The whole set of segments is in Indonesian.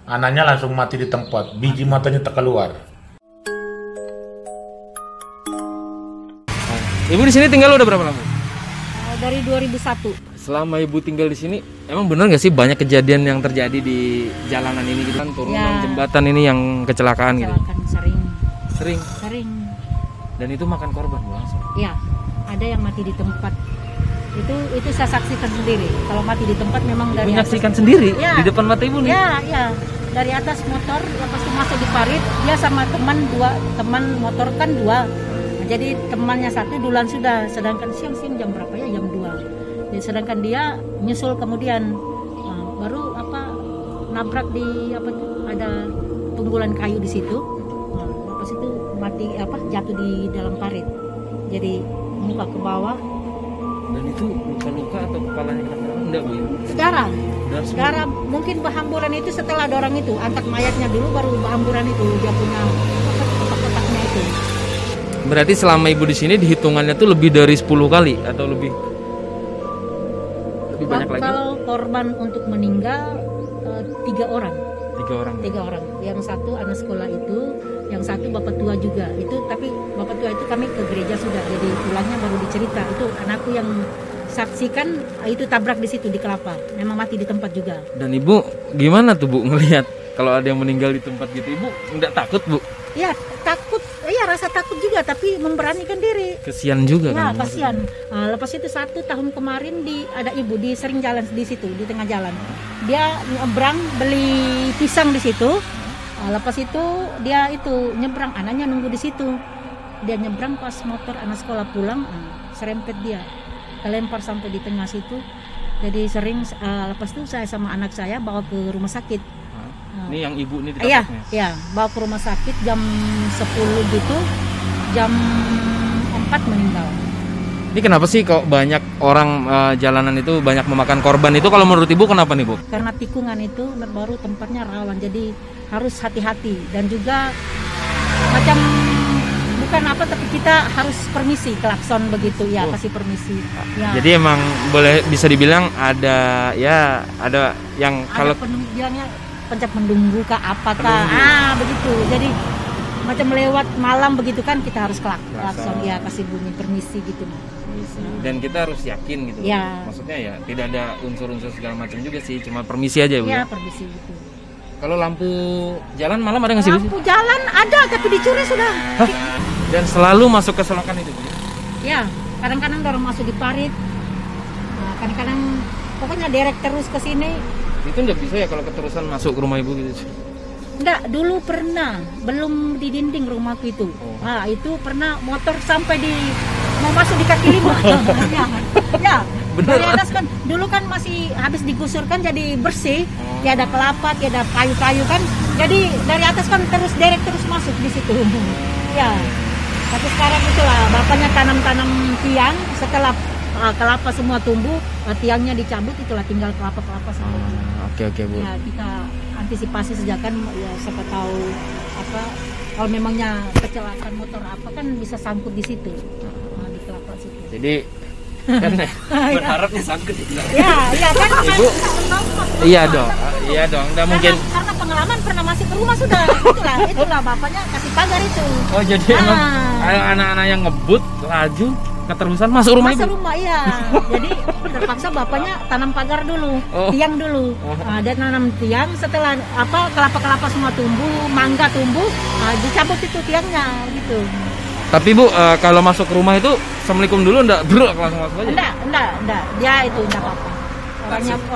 Anaknya langsung mati di tempat, biji matanya tak keluar. Ibu di sini tinggal udah berapa lama? Dari 2001. Selama ibu tinggal di sini, emang benar nggak sih banyak kejadian yang terjadi di jalanan ini gitu kan, turunan jembatan ini yang kecelakaan gitu? Sering. Dan itu makan korban Bu langsung? Ya, ada yang mati di tempat. Itu saya saksikan sendiri. Kalau mati di tempat memang Ibu dari menyaksikan atas, sendiri ya, di depan mata ibu nih? Ya. Dari atas motor, lepas itu masuk di parit, dia sama teman motor kan dua. Jadi temannya satu duluan sudah, sedangkan siang jam berapa ya? Jam 2. Jadi sedangkan dia nyusul kemudian baru nabrak di ada tunggulan kayu di situ. Lepas itu mati jatuh di dalam parit. Jadi muka ke bawah. Dan itu luka-luka atau kepalanya kena enggak Bu? Sekarang mungkin berhamburan itu setelah ada orang itu angkat mayatnya dulu baru berhamburan itu dia punya kotak-kotaknya itu. Berarti selama ibu di sini dihitungannya tuh lebih dari 10 kali atau lebih banyak lagi? Kalau korban untuk meninggal 3 orang. 3 orang. Yang satu anak sekolah itu, yang satu bapak tua juga. Itu tapi bapak tua itu kami ke gereja sudah, jadi pulangnya baru dicerita. Itu anakku yang saksikan itu tabrak di situ di Kelapa. Memang mati di tempat juga. Dan ibu gimana tuh Bu ngelihat kalau ada yang meninggal di tempat gitu? Ibu enggak takut Bu? Ya takut, ya rasa takut juga, tapi memberanikan diri. Kesian juga ya, kan? Kasihan. Lepas itu 1 tahun kemarin ada ibu di sering jalan di situ di tengah jalan. Dia nyebrang beli pisang di situ. Lepas itu dia itu nyebrang, anaknya nunggu di situ. Dia nyebrang pas motor anak sekolah pulang, serempet dia, kelempar sampai di tengah situ. Jadi sering lepas itu saya sama anak saya bawa ke rumah sakit. Ini yang ibu ini ditabraknya? Iya, bawa ke rumah sakit jam 10 gitu, jam 4 meninggal. Ini kenapa sih kok banyak orang jalanan itu banyak memakan korban itu, kalau menurut ibu kenapa nih Bu? Karena tikungan itu baru tempatnya rawan, jadi harus hati-hati. Dan juga macam bukan tapi kita harus permisi, klakson begitu ya, kasih permisi ya. Jadi emang bisa dibilang ada yang kalau bilangnya pencet mendunggu kah apakah begitu. Jadi macam lewat malam begitu kan kita harus klakson ya, kasih bunyi permisi gitu. Dan kita harus yakin gitu ya. Maksudnya ya tidak ada unsur-unsur segala macam juga sih, cuma permisi aja Bu ya. Permisi gitu. Kalau lampu jalan malam ada nggak sih Bu? Lampu jalan ada tapi dicuri sudah. Hah? Dan selalu masuk ke selokan itu Bu? Ya, kadang-kadang orang masuk di parit, kadang-kadang pokoknya derek terus ke sini. Itu nggak bisa ya kalau keterusan masuk ke rumah ibu gitu? Enggak, dulu pernah, belum di dinding rumahku itu. Itu pernah motor sampai mau masuk di kaki 5. Ya, bener. Dari atas kan, dulu kan masih habis digusur kan jadi bersih, tiada kelapa, tiada kayu-kayu kan. Jadi dari atas kan derek terus masuk di situ. Ya, tapi sekarang itulah bapaknya tanam tiang, setelah kelapa semua tumbuh, tiangnya dicabut, itulah tinggal kelapa-kelapa semua. Oke Bu. Ya, kita antisipasi sejak kan ya, siapa tahu kalau memangnya kecelakaan motor kan bisa sangkut di situ, di kelapa situ. Jadi kan berharapnya sangkut itu. Ya kan Ibu. Iya dong. Nggak mungkin. Karena pengalaman pernah masuk ke rumah sudah. Itulah bapaknya kasih pagar itu. Oh jadi emang anak-anak yang ngebut laju keterusan masuk rumah Masuk rumah iya. Jadi terpaksa bapaknya tanam pagar dulu, tiang dulu. Dia tanam tiang, setelah kelapa-kelapa semua tumbuh, mangga tumbuh, dicabut itu tiangnya gitu. Tapi Bu, kalau masuk ke rumah itu assalamualaikum dulu enggak langsung masuk aja? Enggak. Dia itu enggak apa-apa.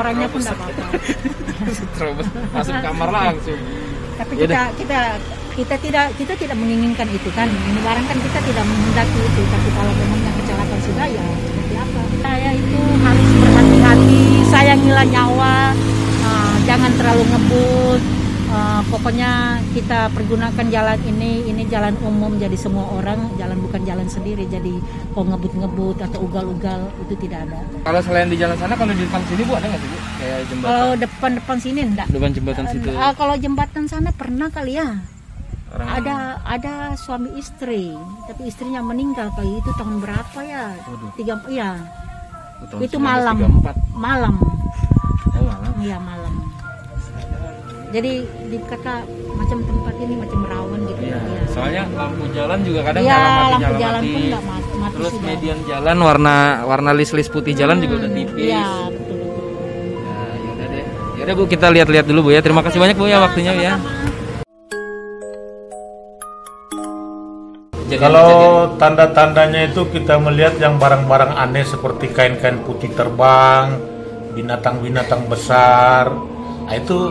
Orangnya pun enggak apa-apa. Terus masuk kamar langsung. Tapi kita tidak menginginkan itu kan. Ini barang kan kita tidak menghendaki itu. Tapi kalau memangnya kecelakaan sudah ya seperti apa? Saya itu harus berhati-hati, sayangilah nyawa, jangan terlalu ngebut. Pokoknya kita pergunakan jalan ini jalan umum, jadi semua orang jalan, bukan jalan sendiri. Jadi kalau ngebut-ngebut atau ugal-ugal itu tidak ada. Kalau selain di jalan sana, kalau di depan sini Bu ada nggak sih Bu? Kayak jembatan? Kalau depan sini enggak. Depan jembatan situ. Kalau jembatan sana pernah kali ya. Ada suami istri, tapi istrinya meninggal kali itu tahun berapa ya? 3 ya. Itu malam. Oh, malam. Iya malam. Jadi dikata macam tempat ini macam rawan gitu. Iya. Ya. Soalnya lampu jalan juga kadang Iya, nyala mati, lampu nyala jalan mati. pun nggak mati Terus sudah. median jalan warna list putih jalan juga udah tipis. Iya, betul. Nah, yaudah deh. Yaudah Bu, kita lihat-lihat dulu Bu ya. Terima kasih banyak Bu ya waktunya ya. Kalau tanda-tandanya itu kita melihat yang barang-barang aneh seperti kain-kain putih terbang, binatang-binatang besar, nah itu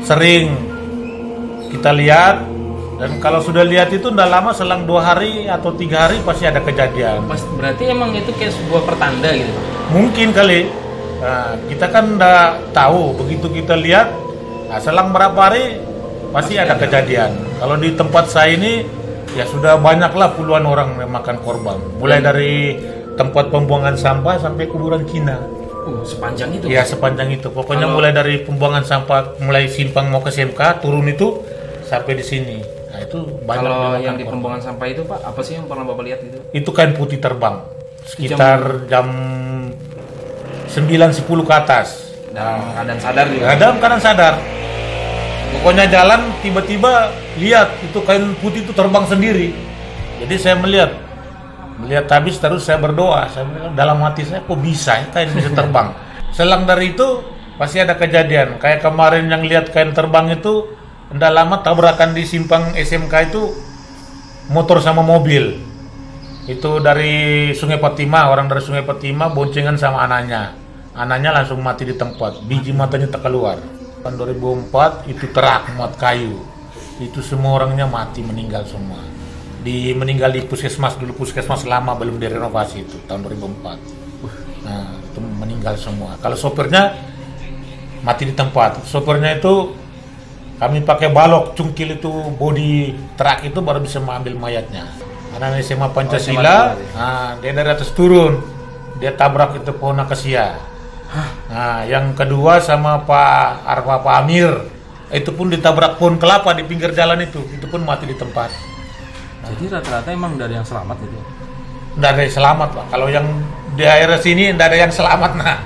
sering kita lihat. Dan kalau sudah lihat itu tidak lama, selang 2 hari atau 3 hari pasti ada kejadian. Berarti emang itu kayak sebuah pertanda gitu. Mungkin kali. Nah, kita kan tidak tahu. Begitu kita lihat, nah, selang berapa hari pasti ada kejadian. Kalau di tempat saya ini ya sudah banyaklah puluhan orang yang makan korban. Mulai dari tempat pembuangan sampah sampai kuburan Cina. Sepanjang itu? Ya sepanjang itu. Pokoknya mulai dari pembuangan sampah, mulai simpang mau ke SMK, turun itu sampai di sini. Nah itu banyak. Kalau yang di pembuangan sampah itu Pak, apa sih yang pernah Bapak lihat itu? Itu kain putih terbang. Sekitar jam 9-10 ke atas. Dalam keadaan sadar juga? Nah, dalam keadaan sadar. Pokoknya jalan tiba-tiba lihat itu kain putih itu terbang sendiri. Jadi saya melihat habis terus saya berdoa. Saya bilang dalam hati saya, kok bisa ya kain bisa terbang. Selang dari itu pasti ada kejadian. Kayak kemarin yang lihat kain terbang itu, tidak lama tabrakan di simpang SMK itu motor sama mobil. Itu dari Sungai Patimah, orang dari Sungai Patimah boncengan sama anaknya. Anaknya langsung mati di tempat, biji matanya tak keluar. Tahun 2004 itu terak muat kayu. Itu semua orangnya mati, meninggal semua. Meninggal di puskesmas dulu, puskesmas lama belum direnovasi itu tahun 2004. Nah, itu meninggal semua. Kalau sopirnya mati di tempat. Sopirnya itu kami pakai balok cungkil itu body truk itu baru bisa mengambil mayatnya. Karena SMA Pancasila, nah, dia dari atas turun, dia tabrak itu pohon akasia. Nah, yang kedua sama Pak Amir, itu pun ditabrak pohon kelapa di pinggir jalan itu pun mati di tempat. Jadi rata-rata emang dari yang selamat gitu? Tidak ada yang selamat Pak. Kalau yang di daerah sini tidak ada yang selamat. Nah,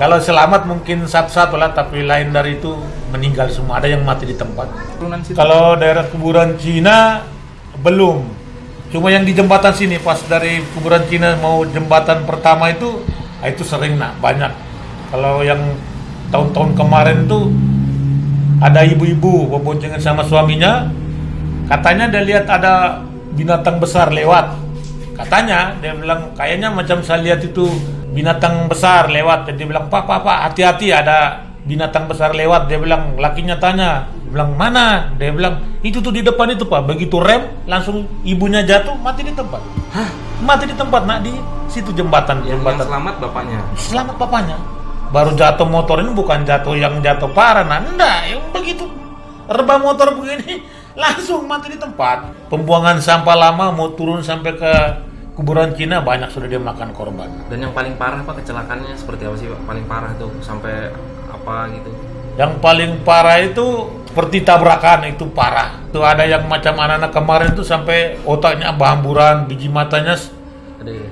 kalau selamat mungkin satu-satu lah, tapi lain dari itu meninggal semua. Ada yang mati di tempat. Kalau daerah kuburan Cina belum. Cuma yang di jembatan sini pas dari kuburan Cina mau jembatan pertama itu sering banyak. Kalau yang tahun-tahun kemarin tuh ada ibu-ibu berboncengan sama suaminya, katanya dia lihat ada binatang besar lewat. Katanya dia bilang kayaknya macam saya lihat itu binatang besar lewat. Dia bilang pak hati-hati ada binatang besar lewat. Dia bilang lakinya tanya, dia bilang mana? Dia bilang itu tuh di depan itu Pak. Begitu rem langsung ibunya jatuh mati di tempat. Hah? Mati di tempat di situ jembatan. Yang selamat bapaknya. Selamat bapaknya. Baru jatuh motor ini bukan jatuh yang jatuh parah, enggak, yang begitu rebah motor begini langsung mati di tempat. Pembuangan sampah lama mau turun sampai ke kuburan Cina banyak sudah dia makan korban. Dan yang paling parah Pak kecelakaannya seperti apa sih Pak? Paling parah tuh sampai apa gitu? Yang paling parah itu seperti tabrakan, itu parah. Itu ada yang macam anak-anak kemarin itu sampai otaknya berhamburan, biji matanya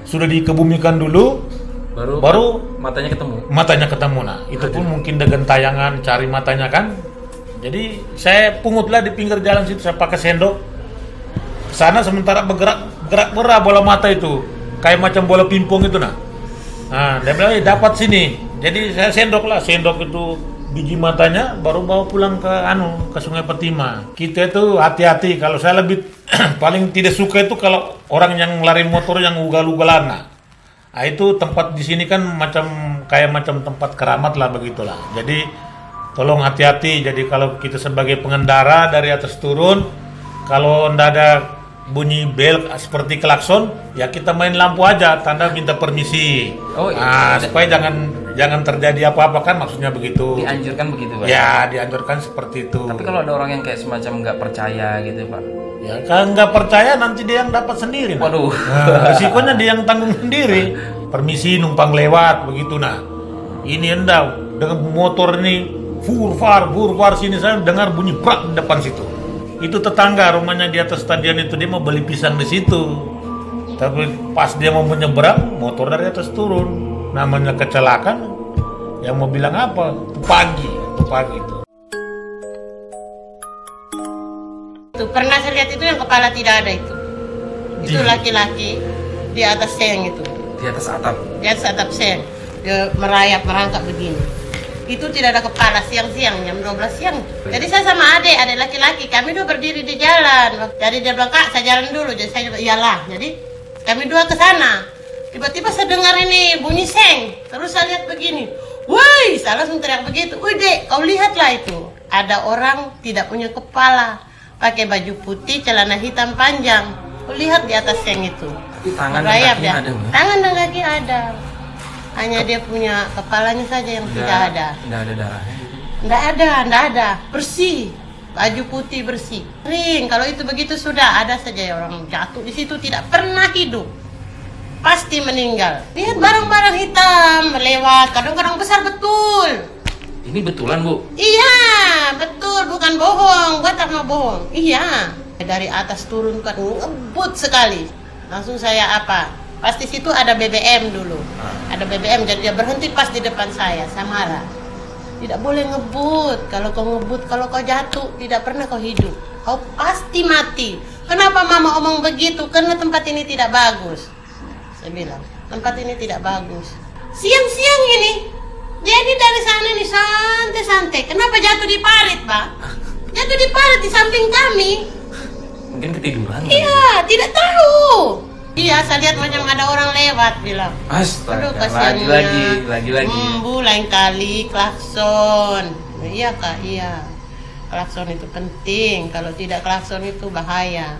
sudah dikebumikan dulu. Baru matanya ketemu. Nah itu pun mungkin dengan tayangan cari matanya kan. Jadi saya pungutlah di pinggir jalan situ, saya pakai sendok sana sementara bergerak bola mata itu kayak macam bola pingpong itu. Nah dia bilang dapat sini. Jadi saya sendok itu biji matanya, baru bawa pulang ke Sungai Patimah. Kita itu hati-hati. Kalau saya lebih paling tidak suka itu kalau orang yang lari motor yang ugal-ugalan. Nah itu tempat di sini kan macam tempat keramat lah begitulah. Jadi tolong hati-hati. Jadi kalau kita sebagai pengendara dari atas turun, kalau ndak ada bunyi bel seperti klakson, ya kita main lampu aja, tanda minta permisi. Supaya jangan terjadi apa-apa kan, maksudnya begitu. Dianjurkan begitu Pak? Ya dianjurkan seperti itu. Tapi kalau ada orang yang kayak semacam nggak percaya gitu Pak? Ya kalau nggak percaya nanti dia yang dapat sendiri. Waduh. Risikonya dia yang tanggung sendiri. Permisi numpang lewat begitu. Nah ini enggak dengan motor ini furfar sini saya dengar bunyi brak di depan situ. Itu tetangga rumahnya di atas stadion itu, dia mau beli pisang di situ. Tapi pas dia mau menyeberang, motor dari atas turun. Namanya kecelakaan. Yang mau bilang apa? Itu pagi itu. Tuh pernah saya lihat itu yang kepala tidak ada itu. Itu laki-laki di atas seng itu. Di atas atap. Di atas atap seng. Dia merangkap begini. Itu tidak ada kepala siang-siang, jam 12 siang. Jadi saya sama adik laki-laki, kami dua berdiri di jalan. Jadi dia bilang, "Kak, saya jalan dulu." Jadi saya juga, iyalah. Jadi kami dua ke sana. Tiba-tiba saya dengar ini bunyi seng. Terus saya lihat begini. Woi, saya langsung teriak begitu. "Wih, Dek, kau lihatlah itu. Ada orang tidak punya kepala. Pakai baju putih, celana hitam panjang. Kau lihat di atas seng itu." Tapi tangan dan Merayap kakinya dia. ada, Bu? Tangan dan kaki ada. Hanya dia punya kepalanya saja yang tidak ada. Tidak ada darahnya. Enggak ada. Bersih. Baju putih bersih. Kering. Kalau itu begitu sudah ada saja orang jatuh di situ tidak pernah hidup. Pasti meninggal. Lihat barang-barang hitam lewat. Kadang-kadang besar betul. Ini betulan, Bu? Iya, betul. Bukan bohong. Gua tak mau bohong. Iya. Dari atas turun kan ngebut sekali. Langsung saya apa? Pasti situ ada BBM dulu. Ada BBM, jadi dia berhenti pas di depan saya marah. Tidak boleh ngebut. Kalau kau ngebut, kalau kau jatuh, tidak pernah kau hidup. Kau pasti mati. Kenapa mama omong begitu? Karena tempat ini tidak bagus. Saya bilang, tempat ini tidak bagus. Siang-siang ini, dia ini dari sana nih santai-santai. Kenapa jatuh di parit, Pak? Jatuh di parit di samping kami. Mungkin ketiduran. Iya, tidak tahu. Iya, saya lihat macam ada orang lewat bilang. Astaga, Aduh, kasihannya. lagi. Bu, lain kali klakson. Iya Kak, iya. Klakson itu penting. Kalau tidak klakson itu bahaya.